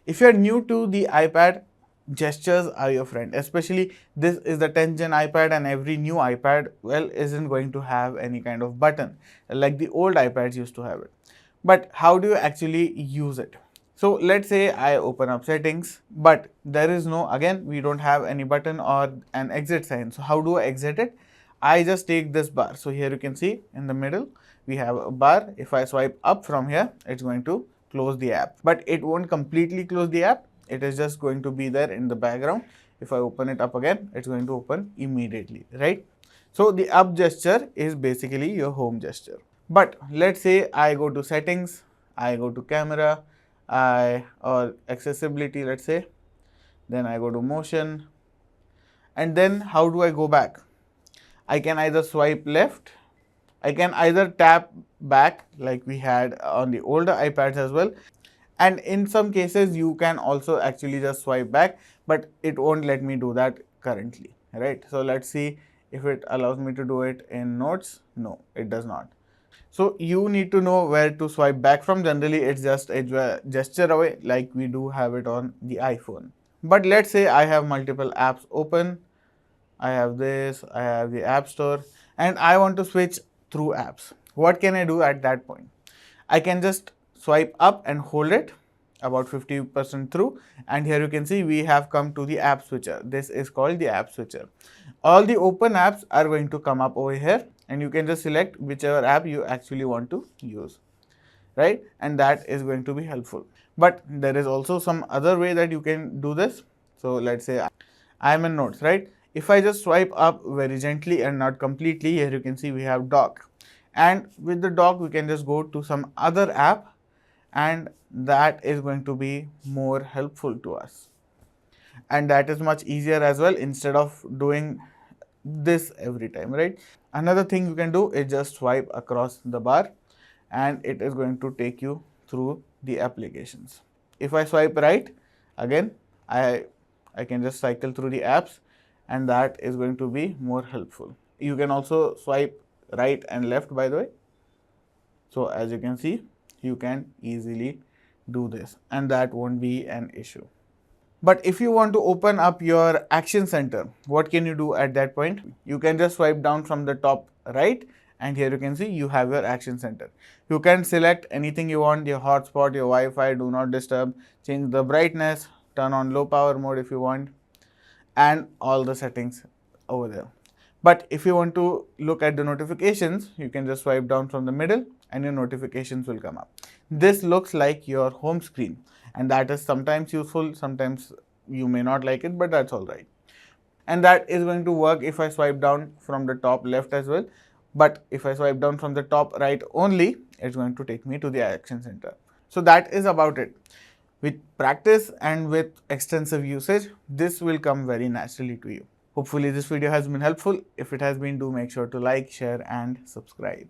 If you're new to the iPad, gestures are your friend. Especially this is the 10th gen iPad, and every new iPad, well, isn't going to have any kind of button like the old iPads used to have it. But how do you actually use it? So let's say I open up settings, but there is no, again, we don't have any button or an exit sign. So how do I exit it? I just take this bar. So here you can see in the middle, we have a bar. If I swipe up from here, it's going to close the app, but it won't completely close the app. It is just going to be there in the background. If I open it up again, it's going to open immediately, right? So the up gesture is basically your home gesture. But let's say I go to settings, I go to camera, or accessibility, let's say, then I go to motion, and then how do I go back? I can either swipe left, I can either tap back like we had on the older iPads as well, and in some cases you can also actually just swipe back, but it won't let me do that currently, right? So let's see if it allows me to do it in notes. No, it does not. So you need to know where to swipe back from. Generally it's just a gesture away like we do have it on the iPhone. But let's say I have multiple apps open. I have this, I have the App Store, and I want to switch through apps. What can I do at that point? I can just swipe up and hold it about 50% through, and here you can see we have come to the app switcher. This is called the app switcher. All the open apps are going to come up over here, and you can just select whichever app you actually want to use, right? And that is going to be helpful. But there is also some other way that you can do this. So let's say I am in notes, right? If I just swipe up very gently and not completely, here you can see we have dock, and with the dock we can just go to some other app, and that is going to be more helpful to us, and that is much easier as well instead of doing this every time, right? Another thing you can do is just swipe across the bar, and it is going to take you through the applications. If I swipe right, again I can just cycle through the apps, and that is going to be more helpful. You can also swipe right and left, by the way. So as you can see, you can easily do this, and that won't be an issue. But if you want to open up your action center, what can you do at that point? You can just swipe down from the top right, and here you can see you have your action center. You can select anything you want, your hotspot, your Wi-Fi, do not disturb, change the brightness, turn on low power mode if you want, and all the settings over there. But if you want to look at the notifications, you can just swipe down from the middle and your notifications will come up. This looks like your home screen, and that is sometimes useful, sometimes you may not like it, but that's all right. And that is going to work if I swipe down from the top left as well. But if I swipe down from the top right only, it's going to take me to the action center. So that is about it. With practice and with extensive usage, this will come very naturally to you. Hopefully this video has been helpful. If it has been, do make sure to like, share and subscribe.